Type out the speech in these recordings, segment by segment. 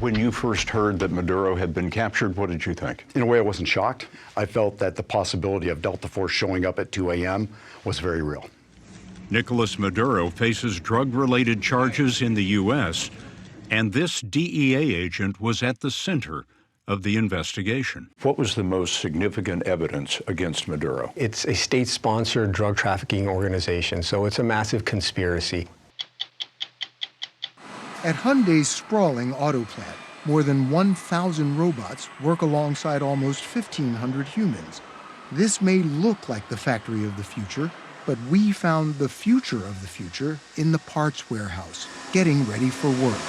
When you first heard that Maduro had been captured, what did you think? In a way, I wasn't shocked. I felt that the possibility of Delta Force showing up at 2 a.m. was very real. Nicolás Maduro faces drug-related charges in the U.S., and this DEA agent was at the center of the investigation. What was the most significant evidence against Maduro? It's a state-sponsored drug trafficking organization, so it's a massive conspiracy. At Hyundai's sprawling auto plant, more than 1,000 robots work alongside almost 1,500 humans. This may look like the factory of the future, but we found the future of the future in the parts warehouse, getting ready for work.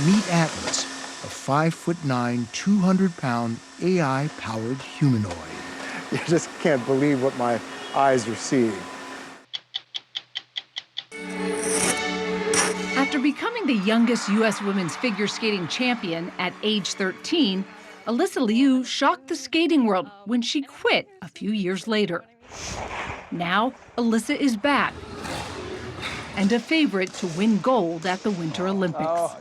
Meet Atlas, a 5'9", 200-pound AI-powered humanoid. You just can't believe what my eyes are seeing. After becoming the youngest U.S. women's figure skating champion at age 13, Alysa Liu shocked the skating world when she quit a few years later. Now, Alysa is back and a favorite to win gold at the Winter Olympics. Oh,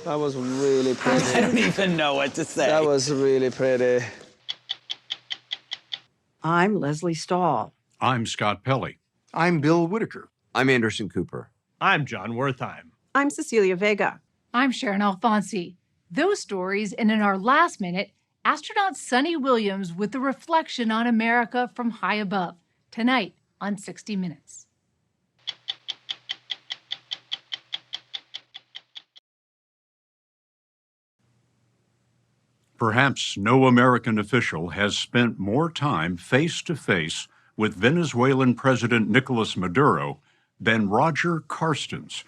that was really pretty. I don't even know what to say. That was really pretty. I'm Leslie Stahl. I'm Scott Pelley. I'm Bill Whitaker. I'm Anderson Cooper. I'm John Wertheim. I'm Cecilia Vega. I'm Sharon Alfonsi. Those stories, and in our last minute, astronaut Sunny Williams with a reflection on America from high above, tonight on 60 Minutes. Perhaps no American official has spent more time face-to-face with Venezuelan President Nicolás Maduro than Roger Carstens.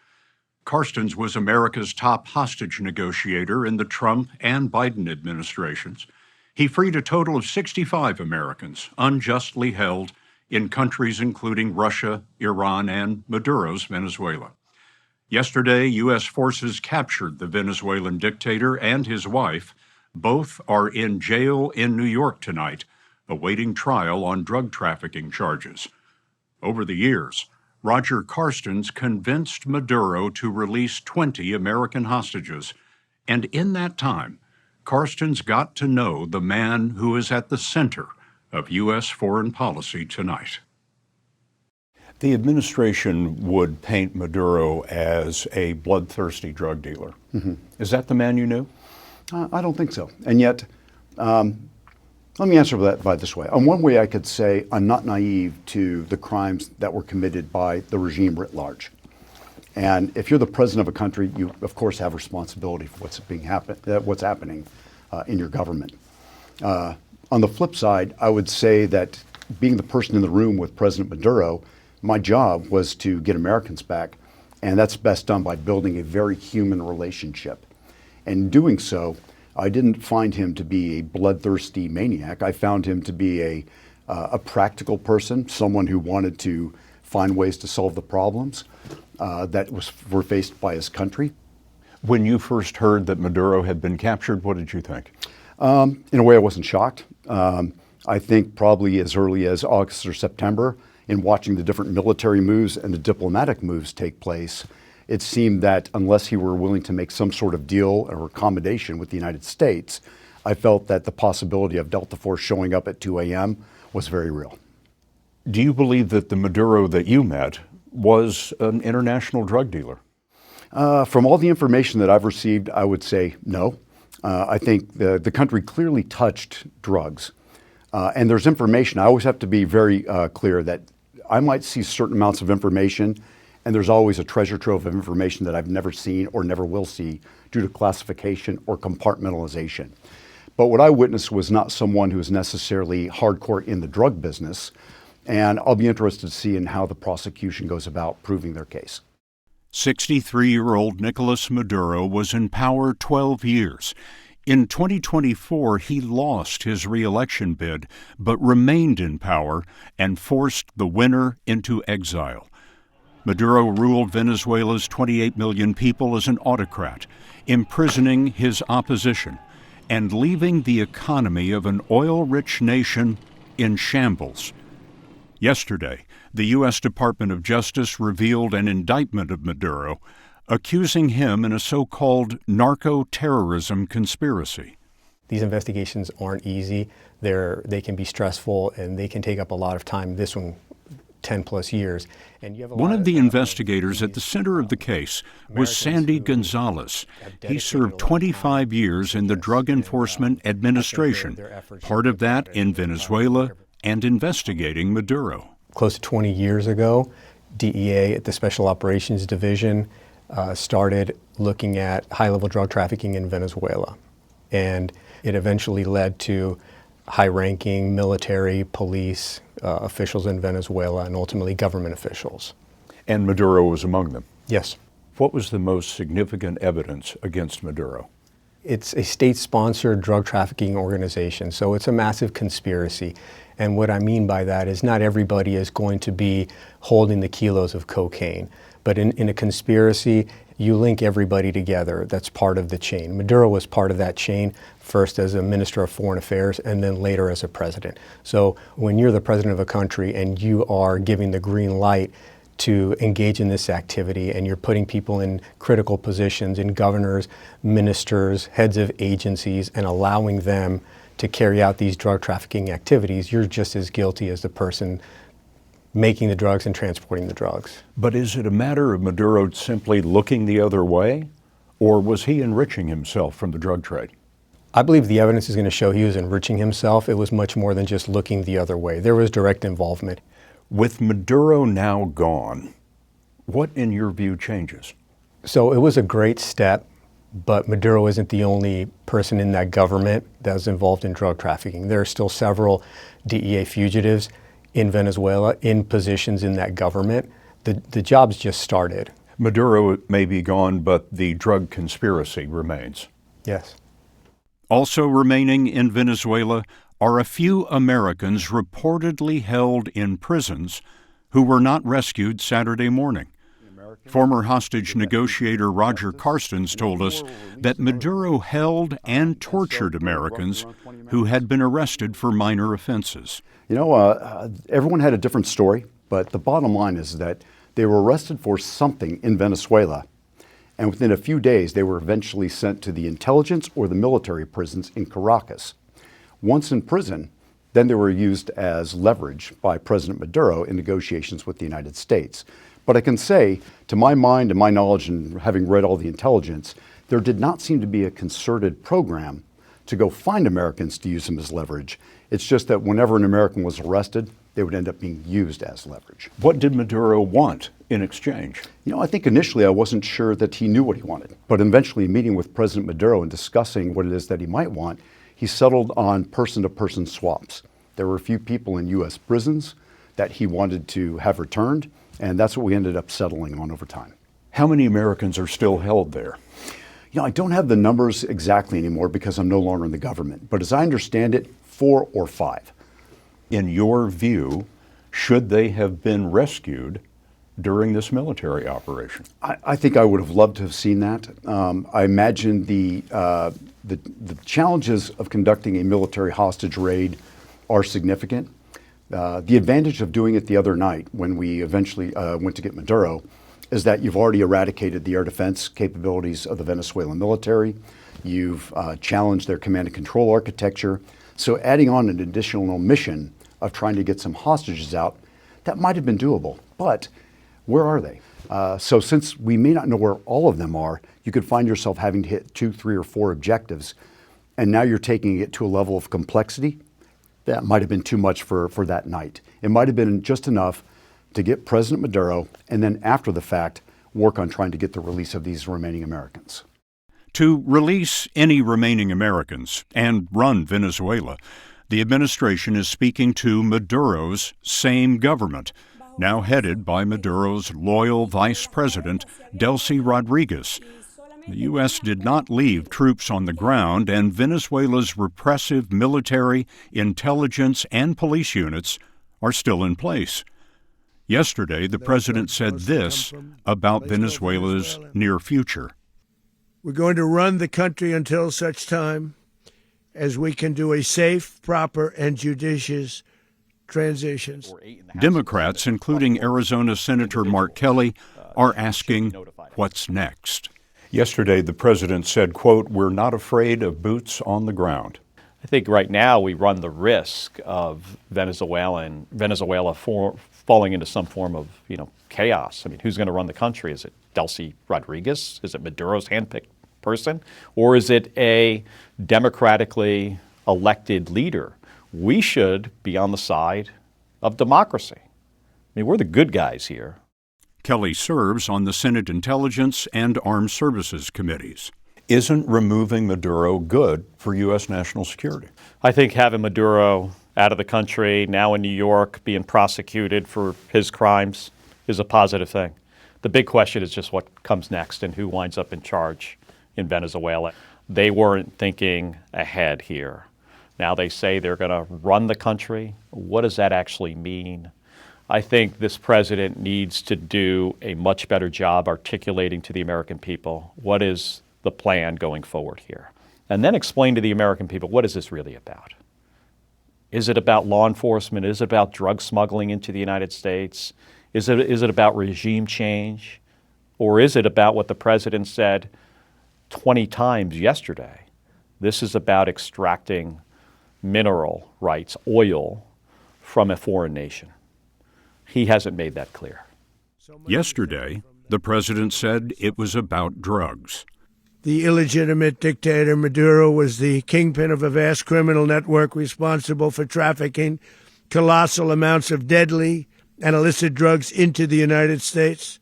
Carstens was America's top hostage negotiator in the Trump and Biden administrations. He freed a total of 65 Americans unjustly held in countries including Russia, Iran, and Maduro's Venezuela. Yesterday, U.S. forces captured the Venezuelan dictator and his wife. Both are in jail in New York tonight, awaiting trial on drug trafficking charges. Over the years, Roger Carstens convinced Maduro to release 20 American hostages, and in that time, Carstens got to know the man who is at the center of U.S. foreign policy tonight. The administration would paint Maduro as a bloodthirsty drug dealer. Mm-hmm. Is that the man you knew? I don't think so. And yet, let me answer that by this way. On one way, I could say I'm not naive to the crimes that were committed by the regime writ large. And if you're the president of a country, you of course have responsibility for what's happening in your government. On the flip side, I would say that being the person in the room with President Maduro, my job was to get Americans back, and that's best done by building a very human relationship. And in doing so, I didn't find him to be a bloodthirsty maniac. I found him to be a practical person, someone who wanted to find ways to solve the problems that were faced by his country. When you first heard that Maduro had been captured, what did you think? In a way, I wasn't shocked. I think probably as early as August or September, in watching the different military moves and the diplomatic moves take place, it seemed that unless he were willing to make some sort of deal or accommodation with the United States, I felt that the possibility of Delta Force showing up at 2 a.m. was very real. Do you believe that the Maduro that you met was an international drug dealer? From all the information that I've received, I would say no. I think the country clearly touched drugs. And there's information. I always have to be very clear that I might see certain amounts of information, and there's always a treasure trove of information that I've never seen or never will see due to classification or compartmentalization. But what I witnessed was not someone who is necessarily hardcore in the drug business, and I'll be interested to see in how the prosecution goes about proving their case. 63-year-old Nicolás Maduro was in power 12 years. In 2024, he lost his re-election bid, but remained in power and forced the winner into exile. Maduro ruled Venezuela's 28 million people as an autocrat, imprisoning his opposition and leaving the economy of an oil-rich nation in shambles. Yesterday, the U.S. Department of Justice revealed an indictment of Maduro, accusing him in a so-called narco-terrorism conspiracy. These investigations aren't easy. They can be stressful and they can take up a lot of time. This one, 10 plus years. And you have One of the investigators at the center of the case was Sandy Gonzalez. He served 25 years in the Drug Enforcement Administration, part of that in Venezuela and investigating Maduro. Close to 20 years ago, DEA at the Special Operations Division started looking at high-level drug trafficking in Venezuela. And it eventually led to high-ranking military, police officials in Venezuela, and ultimately government officials. And Maduro was among them. Yes. What was the most significant evidence against Maduro? It's a state-sponsored drug trafficking organization, so it's a massive conspiracy. And what I mean by that is not everybody is going to be holding the kilos of cocaine. But in a conspiracy, you link everybody together that's part of the chain. Maduro was part of that chain, first as a Minister of Foreign Affairs and then later as a president. So when you're the president of a country and you are giving the green light to engage in this activity and you're putting people in critical positions, in governors, ministers, heads of agencies, and allowing them to carry out these drug trafficking activities, you're just as guilty as the person making the drugs and transporting the drugs. But is it a matter of Maduro simply looking the other way, or was he enriching himself from the drug trade? I believe the evidence is going to show he was enriching himself. It was much more than just looking the other way. There was direct involvement. With Maduro now gone, what in your view changes? So it was a great step, but Maduro isn't the only person in that government that was involved in drug trafficking. There are still several DEA fugitives in Venezuela in positions in that government. The job's just started. Maduro may be gone, but the drug conspiracy remains. Yes. Also remaining in Venezuela are a few Americans reportedly held in prisons who were not rescued Saturday morning. Former hostage negotiator Roger Carstens told us that Maduro held and tortured Americans who had been arrested for minor offenses. You know, everyone had a different story, but the bottom line is that they were arrested for something in Venezuela, and within a few days they were eventually sent to the intelligence or the military prisons in Caracas. Once in prison, then they were used as leverage by President Maduro in negotiations with the United States. But I can say, to my mind and my knowledge and having read all the intelligence, there did not seem to be a concerted program to go find Americans to use them as leverage. It's just that whenever an American was arrested, they would end up being used as leverage. What did Maduro want in exchange? You know, I think initially I wasn't sure that he knew what he wanted. But eventually, meeting with President Maduro and discussing what it is that he might want, he settled on person-to-person swaps. There were a few people in U.S. prisons that he wanted to have returned, and that's what we ended up settling on over time. How many Americans are still held there? You know, I don't have the numbers exactly anymore because I'm no longer in the government, but as I understand it, 4 or 5. In your view, should they have been rescued during this military operation? I think I would have loved to have seen that. I imagine the challenges of conducting a military hostage raid are significant. The advantage of doing it the other night when we eventually went to get Maduro is that you've already eradicated the air defense capabilities of the Venezuelan military. You've challenged their command and control architecture. So adding on an additional mission of trying to get some hostages out, that might have been doable. But where are they? So since we may not know where all of them are, you could find yourself having to hit 2, 3, or 4 objectives. And now you're taking it to a level of complexity that might have been too much for that night. It might have been just enough to get President Maduro, and then after the fact, work on trying to get the release of these remaining Americans. To release any remaining Americans and run Venezuela, the administration is speaking to Maduro's same government, now headed by Maduro's loyal vice president, Delcy Rodriguez. The U.S. did not leave troops on the ground, and Venezuela's repressive military, intelligence, and police units are still in place. Yesterday, the president said this about Venezuela's near future. We're going to run the country until such time as we can do a safe, proper, and judicious transition. Democrats, including Arizona Senator Mark Kelly, are asking, what's next? Yesterday, the president said, quote, "We're not afraid of boots on the ground." I think right now we run the risk of Venezuela falling into some form of, chaos. I mean, who's going to run the country? Is it Delcy Rodriguez? Is it Maduro's handpicked person? Or is it a democratically elected leader? We should be on the side of democracy. I mean, we're the good guys here. Kelly serves on the Senate Intelligence and Armed Services Committees. Isn't removing Maduro good for U.S. national security? I think having Maduro out of the country, now in New York, being prosecuted for his crimes, is a positive thing. The big question is just what comes next and who winds up in charge in Venezuela. They weren't thinking ahead here. Now they say they're going to run the country. What does that actually mean? I think this president needs to do a much better job articulating to the American people what is the plan going forward here. And then explain to the American people, what is this really about? Is it about law enforcement? Is it about drug smuggling into the United States? Is it about regime change? Or is it about what the president said 20 times yesterday? This is about extracting mineral rights, oil, from a foreign nation. He hasn't made that clear. Yesterday, the president said it was about drugs. The illegitimate dictator Maduro was the kingpin of a vast criminal network responsible for trafficking colossal amounts of deadly and illicit drugs into the United States.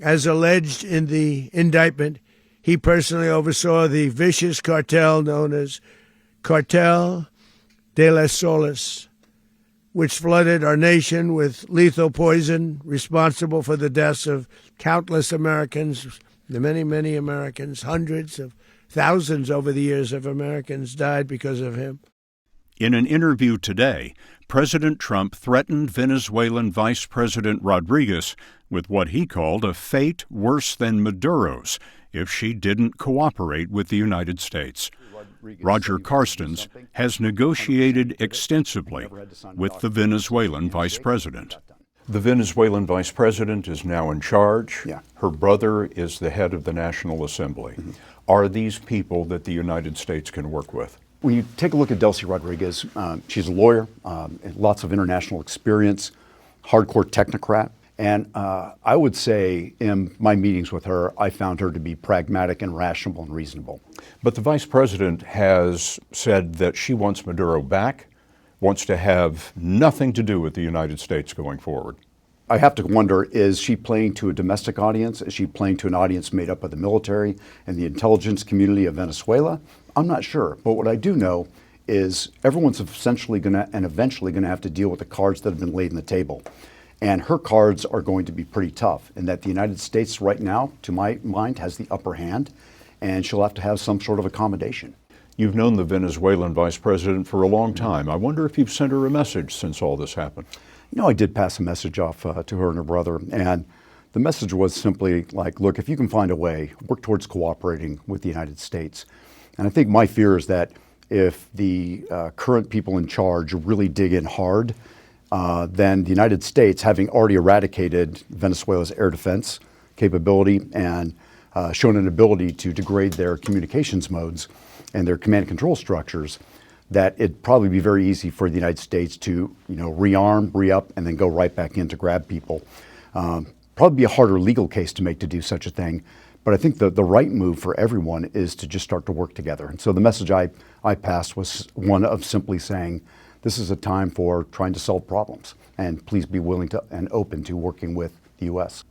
As alleged in the indictment, he personally oversaw the vicious cartel known as Cartel de las Solas, which flooded our nation with lethal poison, responsible for the deaths of countless Americans, the many, many Americans. Hundreds of thousands over the years of Americans died because of him. In an interview today, President Trump threatened Venezuelan Vice President Rodriguez with what he called a fate worse than Maduro's if she didn't cooperate with the United States. Roger Carstens has negotiated extensively with the Venezuelan vice president. The Venezuelan vice president is now in charge. Yeah. Her brother is the head of the National Assembly. Mm-hmm. Are these people that the United States can work with? When you take a look at Delcy Rodriguez, she's a lawyer, lots of international experience, hardcore technocrat. And I would say in my meetings with her, I found her to be pragmatic and rational and reasonable. But the vice president has said that she wants Maduro back, wants to have nothing to do with the United States going forward. I have to wonder, is she playing to a domestic audience? Is she playing to an audience made up of the military and the intelligence community of Venezuela? I'm not sure. But what I do know is everyone's essentially going to and eventually going to have to deal with the cards that have been laid on the table. And her cards are going to be pretty tough, and that the United States right now, to my mind, has the upper hand, and she'll have to have some sort of accommodation. You've known the Venezuelan vice president for a long time. I wonder if you've sent her a message since all this happened. You know, I did pass a message off to her and her brother, and the message was simply like, look, if you can find a way, work towards cooperating with the United States. And I think my fear is that if the current people in charge really dig in hard, then the United States, having already eradicated Venezuela's air defense capability and shown an ability to degrade their communications modes and their command and control structures, that it'd probably be very easy for the United States to, rearm, re-up, and then go right back in to grab people. Probably be a harder legal case to make to do such a thing, but I think the right move for everyone is to just start to work together. And so the message I passed was one of simply saying, this is a time for trying to solve problems, and please be willing to and open to working with the U.S.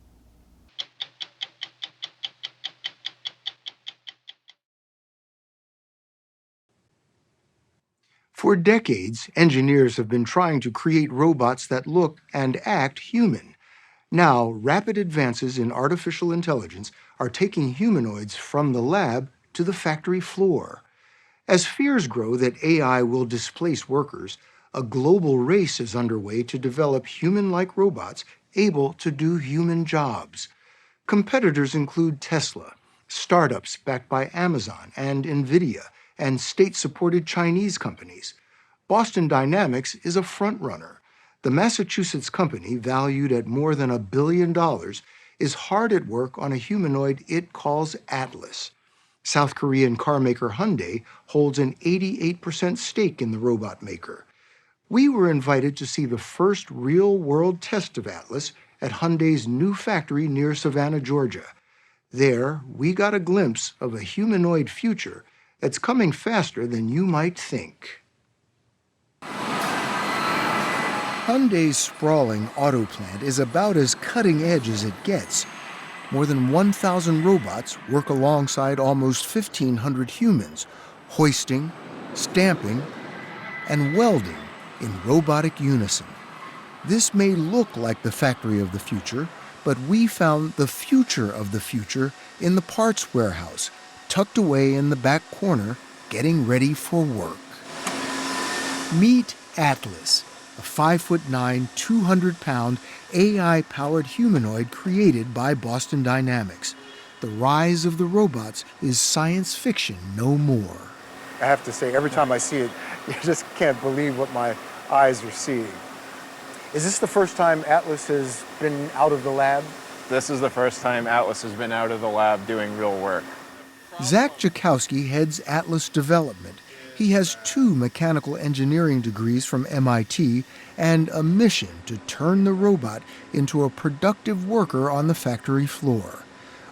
For decades, engineers have been trying to create robots that look and act human. Now, rapid advances in artificial intelligence are taking humanoids from the lab to the factory floor. As fears grow that AI will displace workers, a global race is underway to develop human-like robots able to do human jobs. Competitors include Tesla, startups backed by Amazon and NVIDIA, and state-supported Chinese companies. Boston Dynamics is a front-runner. The Massachusetts company, valued at more than $1 billion, is hard at work on a humanoid it calls Atlas. South Korean car maker Hyundai holds an 88% stake in the robot maker. We were invited to see the first real-world test of Atlas at Hyundai's new factory near Savannah, Georgia. There, we got a glimpse of a humanoid future that's coming faster than you might think. Hyundai's sprawling auto plant is about as cutting edge as it gets. More than 1,000 robots work alongside almost 1,500 humans, hoisting, stamping, and welding in robotic unison. This may look like the factory of the future, but we found the future of the future in the parts warehouse, tucked away in the back corner, getting ready for work. Meet Atlas, a 5'9", 200-pound AI-powered humanoid created by Boston Dynamics. The rise of the robots is science fiction no more. I have to say, every time I see it, you just can't believe what my eyes are seeing. Is this the first time Atlas has been out of the lab? This is the first time Atlas has been out of the lab doing real work. Zach Jakowski heads Atlas development. He has 2 mechanical engineering degrees from MIT and a mission to turn the robot into a productive worker on the factory floor.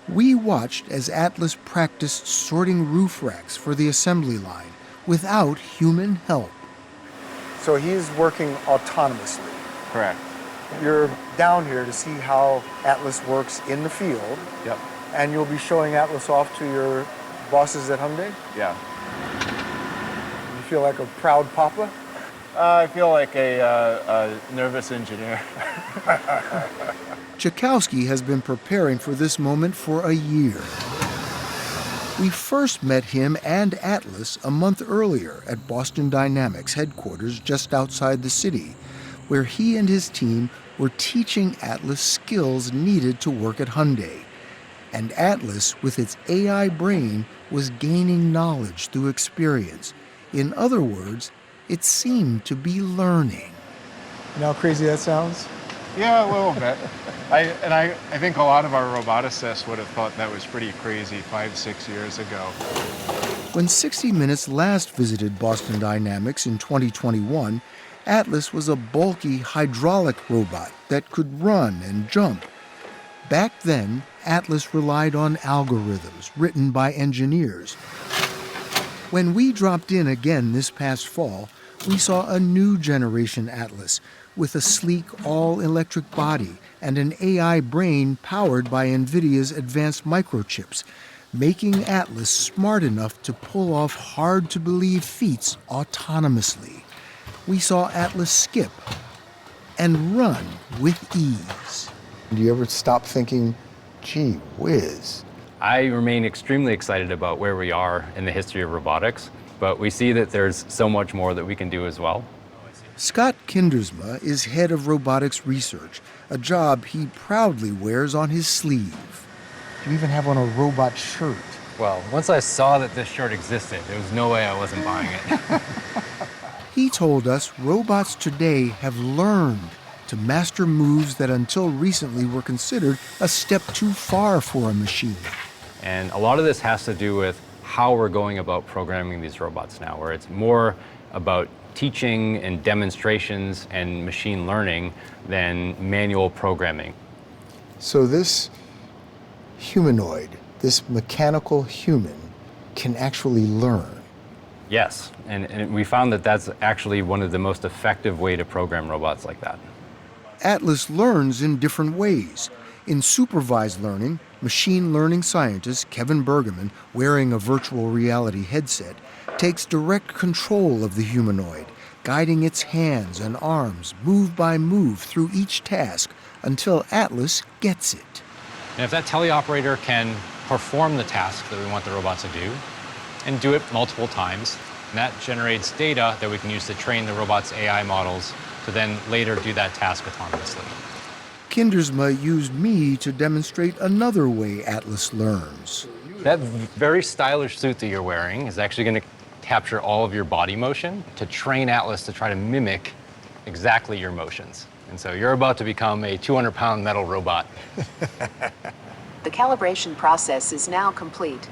We watched as Atlas practiced sorting roof racks for the assembly line without human help. So he's working autonomously. Correct. You're down here to see how Atlas works in the field. Yep. And you'll be showing Atlas off to your bosses at Hyundai? Yeah. You feel like a proud papa? I feel like a nervous engineer. Jakowski has been preparing for this moment for a year. We first met him and Atlas a month earlier at Boston Dynamics headquarters just outside the city, where he and his team were teaching Atlas skills needed to work at Hyundai. And Atlas, with its AI brain, was gaining knowledge through experience. In other words, it seemed to be learning. You know how crazy that sounds? Yeah, a little bit. I think a lot of our roboticists would have thought that was pretty crazy 5-6 years ago. When 60 Minutes last visited Boston Dynamics in 2021, Atlas was a bulky hydraulic robot that could run and jump. Back then, Atlas relied on algorithms written by engineers. When we dropped in again this past fall, we saw a new generation Atlas with a sleek, all-electric body and an AI brain powered by NVIDIA's advanced microchips, making Atlas smart enough to pull off hard-to-believe feats autonomously. We saw Atlas skip and run with ease. Do you ever stop thinking, gee whiz? I remain extremely excited about where we are in the history of robotics, but we see that there's so much more that we can do as well. Scott Kindersma is head of robotics research, a job he proudly wears on his sleeve. You even have on a robot shirt. Well, once I saw that this shirt existed, there was no way I wasn't buying it. He told us robots today have learned to master moves that until recently were considered a step too far for a machine. And a lot of this has to do with how we're going about programming these robots now, where it's more about teaching and demonstrations and machine learning than manual programming. So this humanoid, this mechanical human, can actually learn. Yes, and we found that that's actually one of the most effective way to program robots like that. Atlas learns in different ways. In supervised learning, machine learning scientist Kevin Bergman, wearing a virtual reality headset, takes direct control of the humanoid, guiding its hands and arms move by move through each task until Atlas gets it. And if that teleoperator can perform the task that we want the robot to do, and do it multiple times, and that generates data that we can use to train the robot's AI models to then later do that task autonomously. Kindersma used me to demonstrate another way Atlas learns. That very stylish suit that you're wearing is actually going to capture all of your body motion to train Atlas to try to mimic exactly your motions. And so you're about to become a 200-pound metal robot. The calibration process is now complete.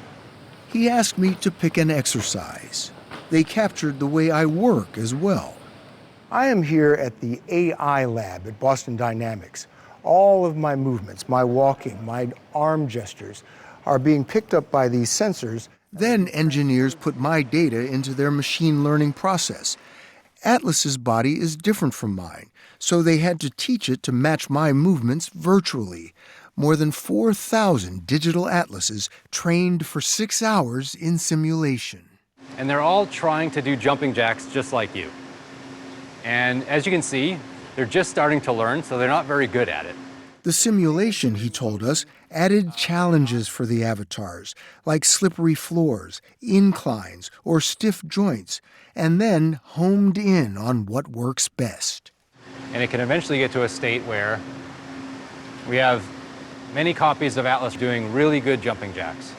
He asked me to pick an exercise. They captured the way I work as well. I am here at the AI lab at Boston Dynamics. All of my movements, my walking, my arm gestures are being picked up by these sensors. Then engineers put my data into their machine learning process. Atlas's body is different from mine, so they had to teach it to match my movements virtually. More than 4,000 digital atlases trained for 6 hours in simulation. And they're all trying to do jumping jacks just like you. And as you can see, they're just starting to learn, so they're not very good at it. The simulation, he told us, added challenges for the avatars, like slippery floors, inclines, or stiff joints, and then homed in on what works best. And it can eventually get to a state where we have many copies of Atlas doing really good jumping jacks.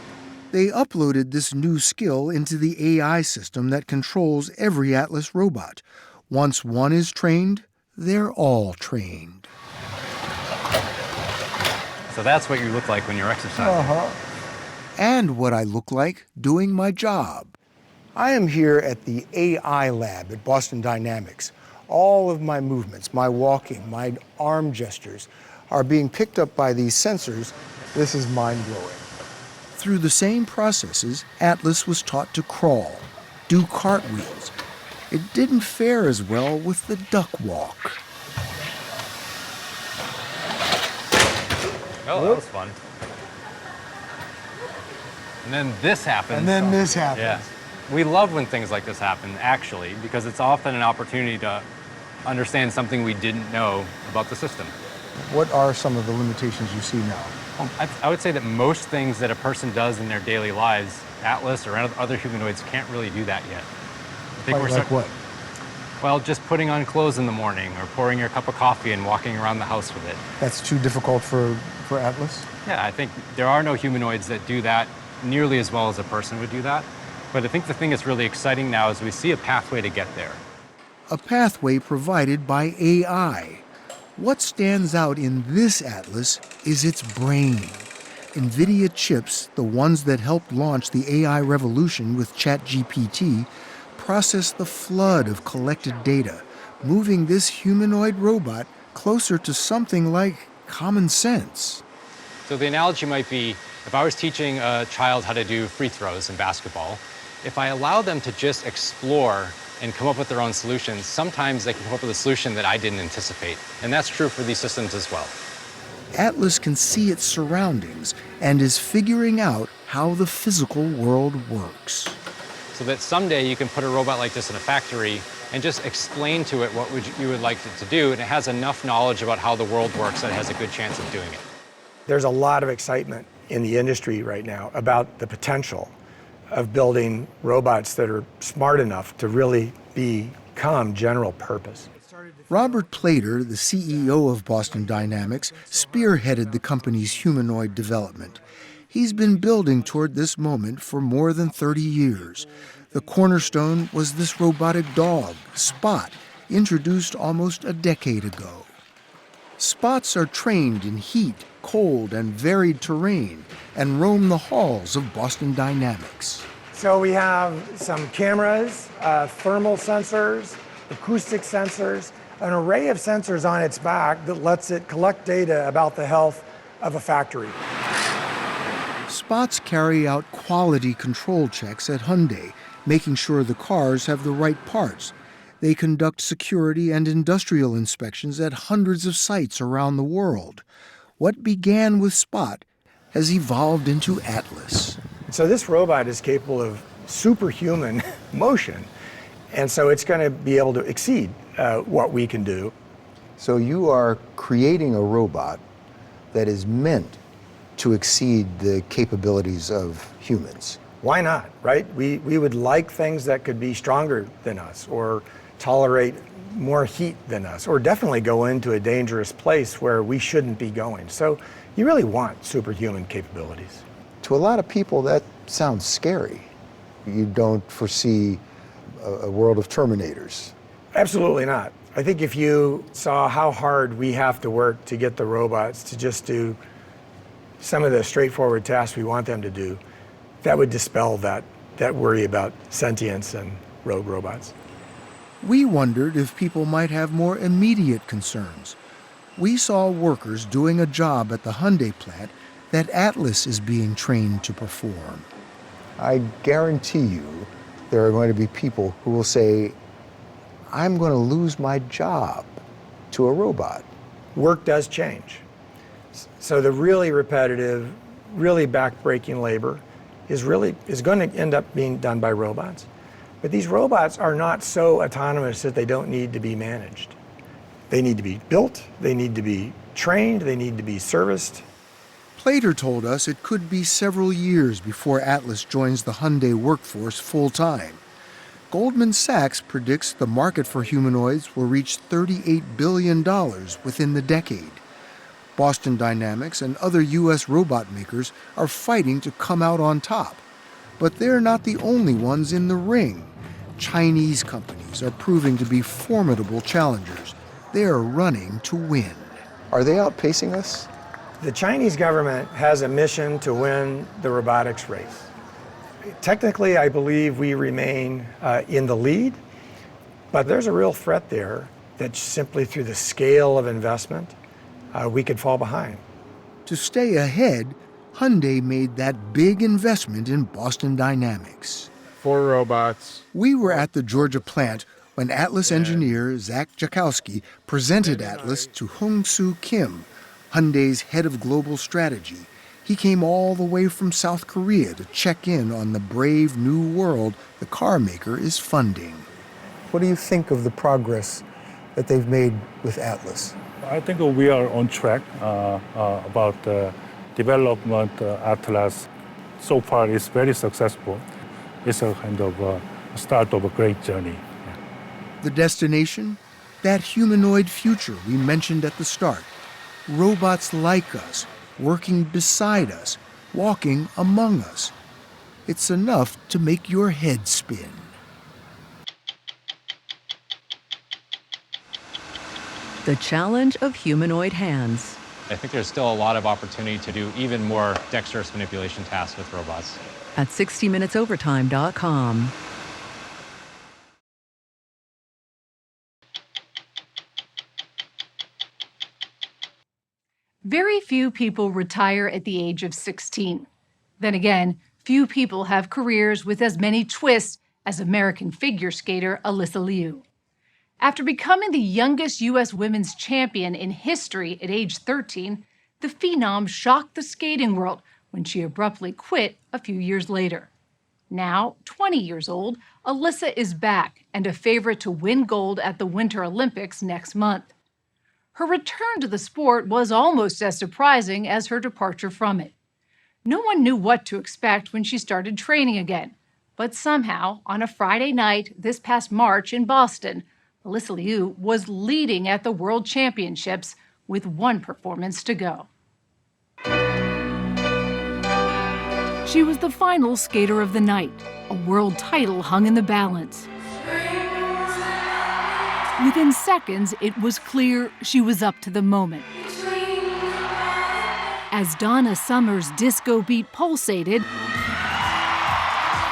They uploaded this new skill into the AI system that controls every Atlas robot. Once one is trained, they're all trained. So that's what you look like when you're exercising. And what I look like doing my job. I am here at the AI lab at Boston Dynamics. All of my movements, my walking, my arm gestures are being picked up by these sensors. This is mind-blowing. Through the same processes, Atlas was taught to crawl, do cartwheels. It didn't fare as well with the duck walk. Oh, that was fun. And then this happens. And then this happens. Yeah. We love when things like this happen, actually, because it's often an opportunity to understand something we didn't know about the system. What are some of the limitations you see now? I would say that most things that a person does in their daily lives, Atlas or other humanoids can't really do that yet. Like what? Well, just putting on clothes in the morning or pouring your cup of coffee and walking around the house with it. That's too difficult for Atlas? Yeah, I think there are no humanoids that do that nearly as well as a person would do that. But I think the thing that's really exciting now is we see a pathway to get there. A pathway provided by AI. What stands out in this Atlas is its brain. NVIDIA chips, the ones that helped launch the AI revolution with ChatGPT, process the flood of collected data, moving this humanoid robot closer to something like common sense. So the analogy might be, if I was teaching a child how to do free throws in basketball, if I allow them to just explore and come up with their own solutions, sometimes they can come up with a solution that I didn't anticipate. And that's true for these systems as well. Atlas can see its surroundings and is figuring out how the physical world works. So that someday you can put a robot like this in a factory and just explain to it what you would like it to do, and it has enough knowledge about how the world works that it has a good chance of doing it. There's a lot of excitement in the industry right now about the potential of building robots that are smart enough to really become general purpose. Robert Plater, the CEO of Boston Dynamics, spearheaded the company's humanoid development. He's been building toward this moment for more than 30 years. The cornerstone was this robotic dog, Spot, introduced almost a decade ago. Spots are trained in heat, cold, and varied terrain and roam the halls of Boston Dynamics. So we have some cameras, thermal sensors, acoustic sensors, an array of sensors on its back that lets it collect data about the health of a factory. Spots carry out quality control checks at Hyundai, making sure the cars have the right parts. They conduct security and industrial inspections at hundreds of sites around the world. What began with Spot has evolved into Atlas. So this robot is capable of superhuman motion, and so it's going to be able to exceed what we can do. So you are creating a robot that is meant to exceed the capabilities of humans. Why not, right? We would like things that could be stronger than us, or tolerate more heat than us, or definitely go into a dangerous place where we shouldn't be going. So you really want superhuman capabilities. To a lot of people, that sounds scary. You don't foresee a world of Terminators. Absolutely not. I think if you saw how hard we have to work to get the robots to just do some of the straightforward tasks we want them to do, that would dispel that worry about sentience and rogue robots. We wondered if people might have more immediate concerns. We saw workers doing a job at the Hyundai plant that Atlas is being trained to perform. I guarantee you there are going to be people who will say, I'm going to lose my job to a robot. Work does change. So the really repetitive, really back-breaking labor is going to end up being done by robots. But these robots are not so autonomous that they don't need to be managed. They need to be built, they need to be trained, they need to be serviced. Plater told us it could be several years before Atlas joins the Hyundai workforce full-time. Goldman Sachs predicts the market for humanoids will reach $38 billion within the decade. Boston Dynamics and other U.S. robot makers are fighting to come out on top. But they're not the only ones in the ring. Chinese companies are proving to be formidable challengers. They're running to win. Are they outpacing us? The Chinese government has a mission to win the robotics race. Technically, I believe we remain in the lead, but there's a real threat there that simply through the scale of investment, we could fall behind. To stay ahead, Hyundai made that big investment in Boston Dynamics. 4 robots. We were at the Georgia plant when Atlas engineer Zach Jakowski presented Atlas to Hong-Soo Kim, Hyundai's head of global strategy. He came all the way from South Korea to check in on the brave new world the car maker is funding. What do you think of the progress that they've made with Atlas? I think we are on track about the development. Atlas so far is very successful. It's a kind of start of a great journey. The destination? That humanoid future we mentioned at the start. Robots like us, working beside us, walking among us. It's enough to make your head spin. The challenge of humanoid hands. I think there's still a lot of opportunity to do even more dexterous manipulation tasks with robots. At 60minutesovertime.com. Very few people retire at the age of 16. Then again, few people have careers with as many twists as American figure skater Alysa Liu. After becoming the youngest U.S. women's champion in history at age 13, the phenom shocked the skating world when she abruptly quit a few years later. Now, 20 years old, Alysa is back and a favorite to win gold at the Winter Olympics next month. Her return to the sport was almost as surprising as her departure from it. No one knew what to expect when she started training again, but somehow, on a Friday night this past March in Boston, Alysa Liu was leading at the World Championships with one performance to go. She was the final skater of the night. A world title hung in the balance. Within seconds, it was clear she was up to the moment. As Donna Summer's disco beat pulsated,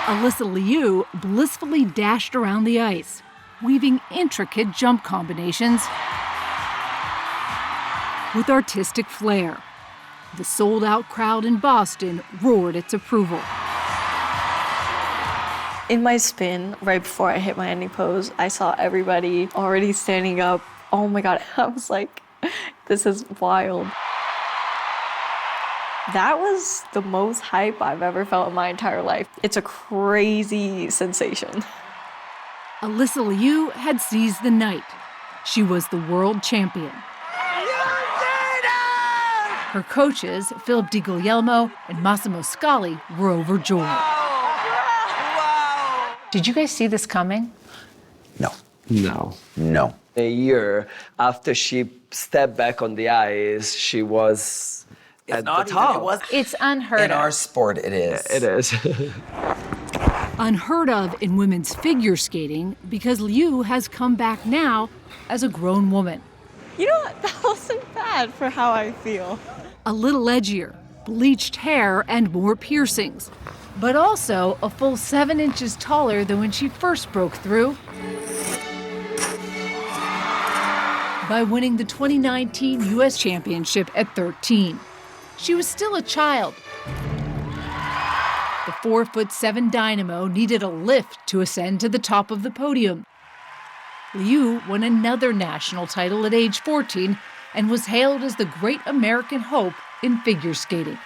Alysa Liu blissfully dashed around the ice, weaving intricate jump combinations with artistic flair. The sold-out crowd in Boston roared its approval. In my spin, right before I hit my ending pose, I saw everybody already standing up. Oh my God, I was like, this is wild. That was the most hype I've ever felt in my entire life. It's a crazy sensation. Alysa Liu had seized the night. She was the world champion. Her coaches, Philip DiGuglielmo and Massimo Scali, were overjoyed. Did you guys see this coming? No. A year after she stepped back on the ice, she was at the top. It's unheard of. In our sport, it is. It is. Unheard of in women's figure skating because Liu has come back now as a grown woman. You know what? That wasn't bad for how I feel. A little edgier, bleached hair and more piercings, but also a full 7 inches taller than when she first broke through by winning the 2019 U.S. Championship at 13. She was still a child. The 4'7" dynamo needed a lift to ascend to the top of the podium. Liu won another national title at age 14 and was hailed as the great American hope in figure skating.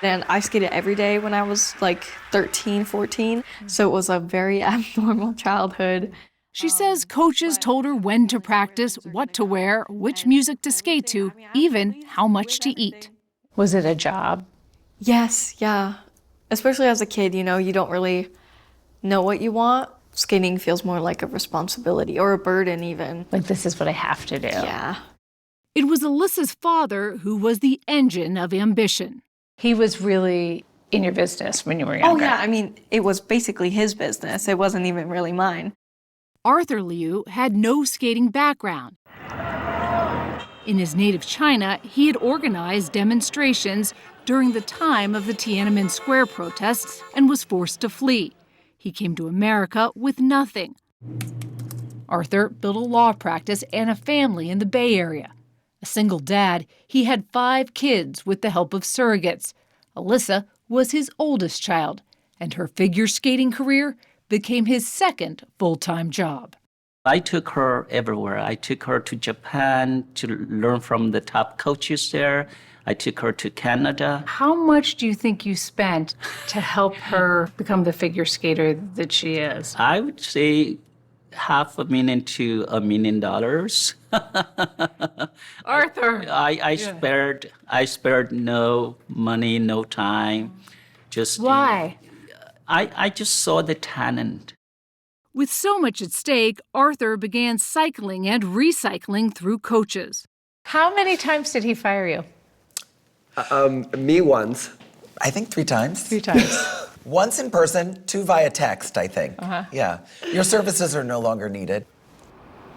And I skated every day when I was like 13, 14, so it was a very abnormal childhood. She says coaches told her when to practice, what to wear, which music to skate to, even how much to eat. Was it a job? Yes, yeah. Especially as a kid, you know, you don't really know what you want. Skating feels more like a responsibility or a burden even. Like, this is what I have to do. Yeah. It was Alyssa's father who was the engine of ambition. He was really in your business when you were younger. Oh yeah, I mean, it was basically his business. It wasn't even really mine. Arthur Liu had no skating background. In his native China, he had organized demonstrations during the time of the Tiananmen Square protests and was forced to flee. He came to America with nothing. Arthur built a law practice and a family in the Bay Area. A single dad, he had 5 kids with the help of surrogates. Alysa was his oldest child, and her figure skating career became his second full-time job. I took her everywhere. I took her to Japan to learn from the top coaches there. I took her to Canada. How much do you think you spent to help her become the figure skater that she is? I would say $500,000 to $1 million. Arthur! I spared no money, no time. Just why? I just saw the talent. With so much at stake, Arthur began cycling and recycling through coaches. How many times did he fire you? Me once. I think 3 times. 3 times. Once in person, 2 via text, I think. Uh-huh. Yeah. Your services are no longer needed.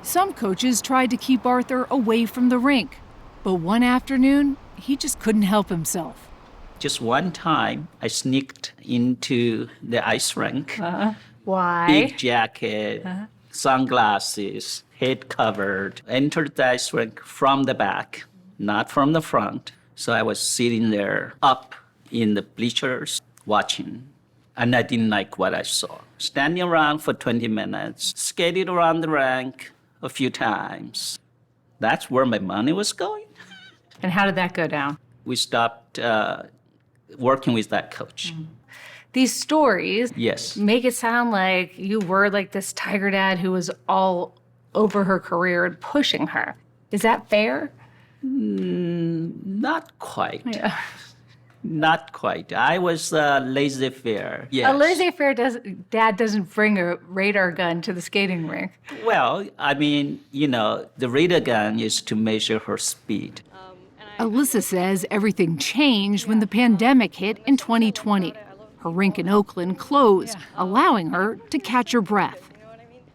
Some coaches tried to keep Arthur away from the rink, but one afternoon, he just couldn't help himself. Just one time, I sneaked into the ice rink. Why? Big jacket, sunglasses, head covered. Entered the ice rink from the back, not from the front. So I was sitting there up in the bleachers watching. And I didn't like what I saw. Standing around for 20 minutes, skated around the rink a few times. That's where my money was going. And how did that go down? We stopped working with that coach. These stories Yes. make it sound like you were like this tiger dad who was all over her career and pushing her. Is that fair? Not quite. Yeah. Not quite. I was laissez-faire. Yes. A laissez-faire dad doesn't bring a radar gun to the skating rink. Well, I mean, the radar gun is to measure her speed. Alysa says everything changed when the pandemic hit in 2020. Her rink in Oakland closed, allowing her to catch her breath.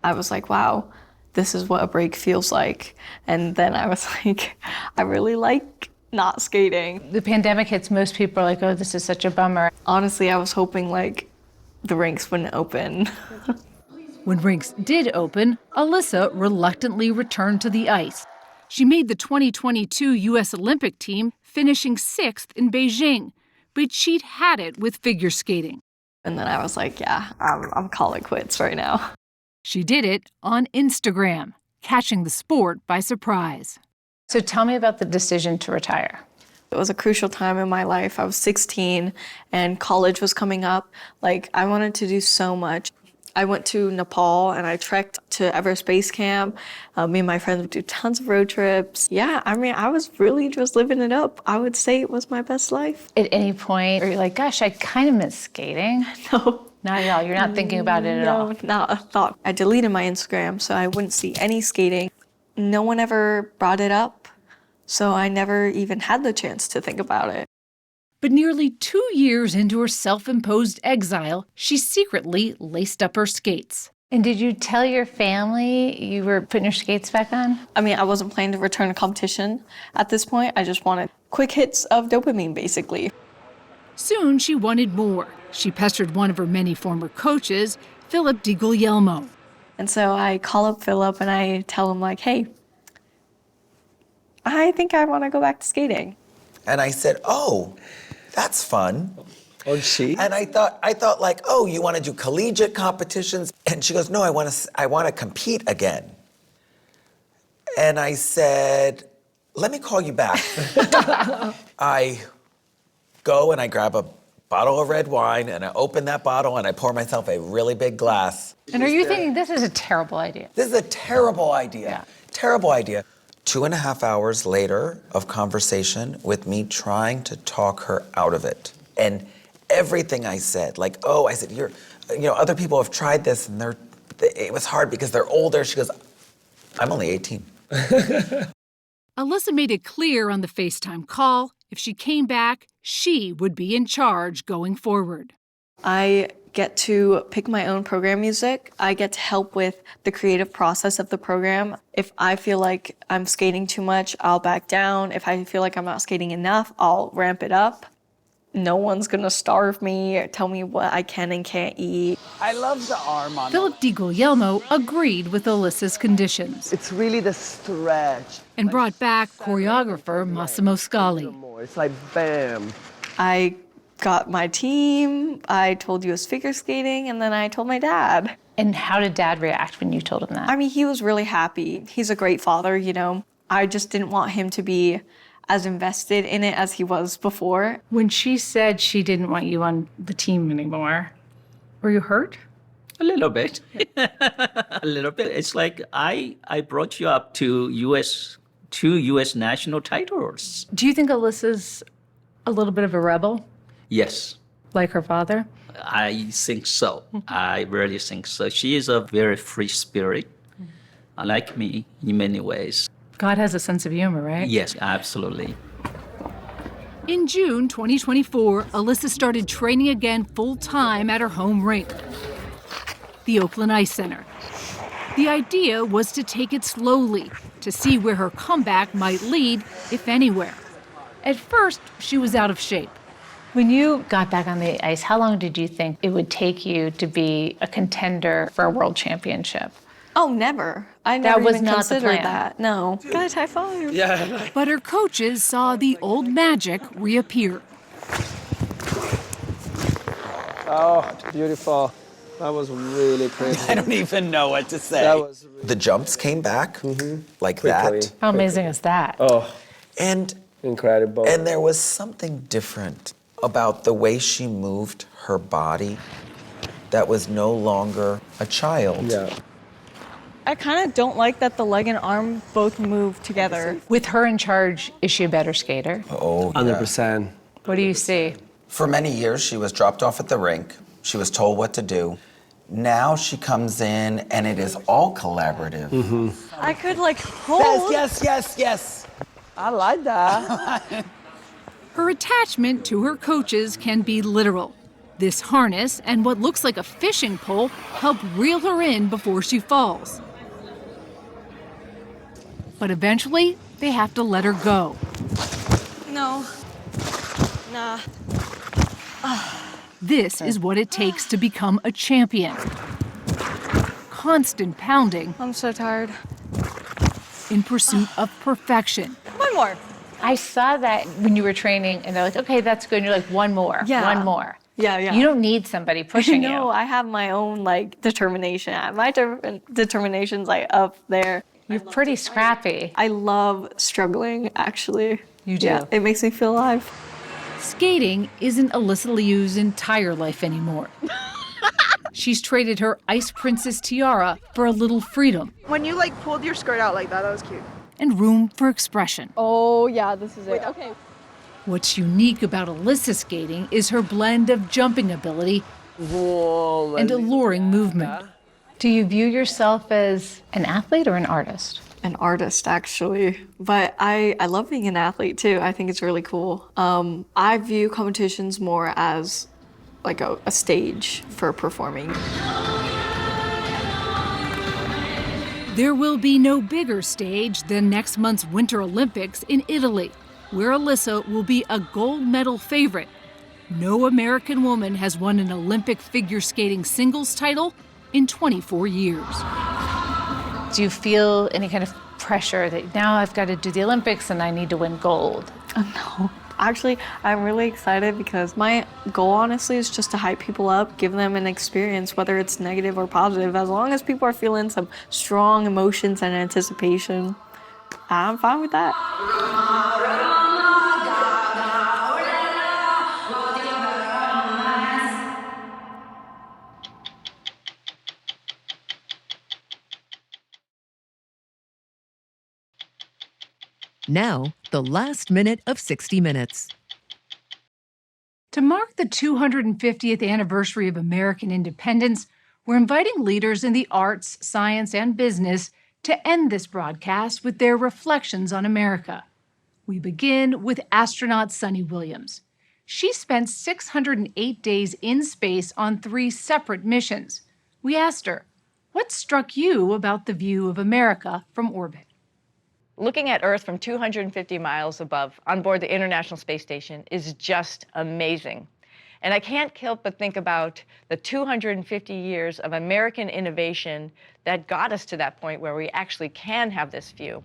I was like, wow, this is what a break feels like. And then I was like, I really like not skating. The pandemic hits, most people are like, oh, this is such a bummer. Honestly, I was hoping like the rinks wouldn't open. When rinks did open, Alysa reluctantly returned to the ice. She made the 2022 U.S. Olympic team, finishing 6th in Beijing, but she'd had it with figure skating. And then I was like, yeah, I'm calling quits right now. She did it on Instagram, catching the sport by surprise. So tell me about the decision to retire. It was a crucial time in my life. I was 16 and college was coming up. Like, I wanted to do so much. I went to Nepal and I trekked to Everest Base Camp. Me and my friends would do tons of road trips. Yeah, I mean, I was really just living it up. I would say it was my best life. At any point, are you like, gosh, I kind of miss skating? No. Not at all. You're not thinking about it at all? No, not a thought. I deleted my Instagram so I wouldn't see any skating. No one ever brought it up, so I never even had the chance to think about it. But nearly 2 years into her self-imposed exile, she secretly laced up her skates And did you tell your family you were putting your skates back on? I mean, I wasn't planning to return to competition at this point. I just wanted quick hits of dopamine, basically. Soon she wanted more. She pestered one of her many former coaches, Philip DiGuglielmo. And so I call up Philip and I tell him like, hey, I think I want to go back to skating. And I said, oh, that's fun. Oh, she? And I thought like, oh, you want to do collegiate competitions? And she goes, no, I want to compete again. And I said, let me call you back. I go and I grab a bottle of red wine and I open that bottle and I pour myself a really big glass. And are you thinking this is a terrible idea? This is a terrible idea. Yeah. Terrible idea. 2.5 hours later of conversation with me trying to talk her out of it. And everything I said, like, oh, I said, other people have tried this and it was hard because they're older. She goes, I'm only 18. Alysa made it clear on the FaceTime call, if she came back, she would be in charge going forward. I get to pick my own program music. I get to help with the creative process of the program. If I feel like I'm skating too much, I'll back down. If I feel like I'm not skating enough, I'll ramp it up. No one's gonna starve me or tell me what I can and can't eat. I love the arm on Philip DiGuglielmo agreed with Alyssa's conditions. It's really the stretch. And brought back choreographer Massimo Scali. It's like bam. I got my team, I told US figure skating, and then I told my dad. And how did Dad react when you told him that? I mean, he was really happy. He's a great father, you know. I just didn't want him to be as invested in it as he was before. When she said she didn't want you on the team anymore, were you hurt? A little bit. A little bit. It's like I brought you up to two US national titles. Do you think Alyssa's a little bit of a rebel, Yes, like her father? I think so. I really think so. She is a very free spirit, like me in many ways. God has a sense of humor, right? Yes, absolutely. In June 2024, Alysa started training again full-time at her home rink, the Oakland Ice Center. The idea was to take it slowly, to see where her comeback might lead, if anywhere. At first, she was out of shape. When you got back on the ice, how long did you think it would take you to be a contender for a world championship? Oh, never. I never was even not the considered plan. that. No. Guys, high five. Yeah. But her coaches saw the old magic reappear. Oh, beautiful. That was really crazy. I don't even know what to say. That was The jumps came back like Quickly. that. How amazing is that? oh, And incredible. And there was something different about the way she moved her body that was no longer a child. Yeah. I kind of don't like that the leg and arm both move together. With her in charge, is she a better skater? Oh, yeah. 100%. What do you see? For many years, she was dropped off at the rink. She was told what to do. Now she comes in and it is all collaborative. I could like hold. Yes. I like that. Her attachment to her coaches can be literal. This harness and what looks like a fishing pole help reel her in before she falls. But eventually, they have to let her go. No. Nah. This is what it takes to become a champion. Constant pounding I'm so tired. in pursuit of perfection. One more. I saw that when you were training, and they're like, okay, that's good. And you're like, one more, Yeah. one more. Yeah. You don't need somebody pushing No, you. I have my own like determination. My determination's like up there. You're pretty scrappy. I love struggling, actually. You do? Yeah, it makes me feel alive. Skating isn't Alysa Liu's entire life anymore. She's traded her Ice Princess tiara for a little freedom When you like pulled your skirt out like that was cute. and room for expression. Oh, yeah, this is it. Okay. What's unique about Alyssa skating is her blend of jumping ability and alluring movement. Do you view yourself as an athlete or an artist? An artist, actually. But I love being an athlete, too. I think it's really cool. I view competitions more as like a stage for performing. There will be no bigger stage than next month's Winter Olympics in Italy, where Alysa will be a gold medal favorite. No American woman has won an Olympic figure skating singles title in 24 years. Do you feel any kind of pressure that now I've got to do the Olympics and I need to win gold? No. Actually, I'm really excited because my goal, honestly, is just to hype people up, give them an experience, whether it's negative or positive. As long as people are feeling some strong emotions and anticipation, I'm fine with that. Now, the last minute of 60 Minutes. To mark the 250th anniversary of American independence, we're inviting leaders in the arts, science, and business to end this broadcast with their reflections on America. We begin with astronaut Suni Williams. She spent 608 days in space on 3 separate missions. We asked her, what struck you about the view of America from orbit? Looking at Earth from 250 miles above on board the International Space Station is just amazing. And I can't help but think about the 250 years of American innovation that got us to that point where we actually can have this view.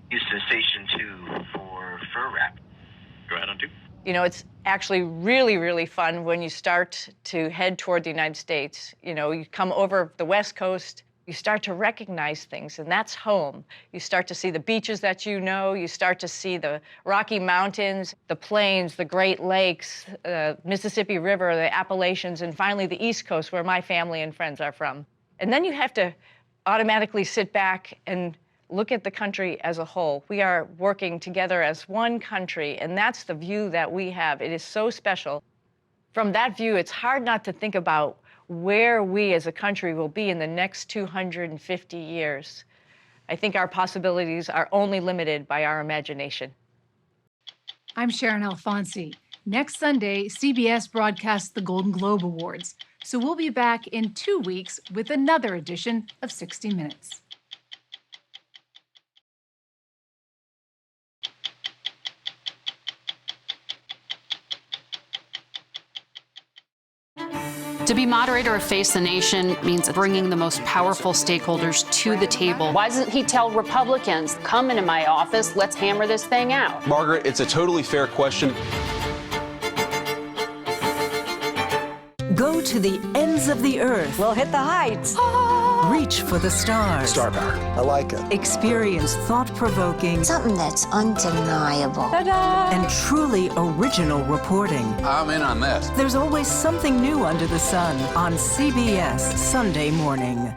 Houston Station 2 for fur wrap. Go ahead on 2. You know, it's actually really, really fun when you start to head toward the United States. You know, you come over the West Coast, you start to recognize things, and that's home. You start to see the beaches that you know, you start to see the Rocky Mountains, the plains, the Great Lakes, Mississippi River, the Appalachians, and finally the East Coast, where my family and friends are from. And then you have to automatically sit back and look at the country as a whole. We are working together as one country, and that's the view that we have. It is so special. From that view, it's hard not to think about where we as a country will be in the next 250 years. I think our possibilities are only limited by our imagination. I'm Sharon Alfonsi. Next Sunday, CBS broadcasts the Golden Globe Awards, so we'll be back in 2 weeks with another edition of 60 Minutes. To be moderator of Face the Nation means bringing the most powerful stakeholders to the table. Why doesn't he tell Republicans, come into my office, let's hammer this thing out? Margaret, it's a totally fair question. Go to the ends of the earth. We'll hit the heights. Reach for the stars. Star power. I like it. Experience thought-provoking. Something that's undeniable. Ta-da! And truly original reporting. I'm in on this. There's always something new under the sun on CBS Sunday morning.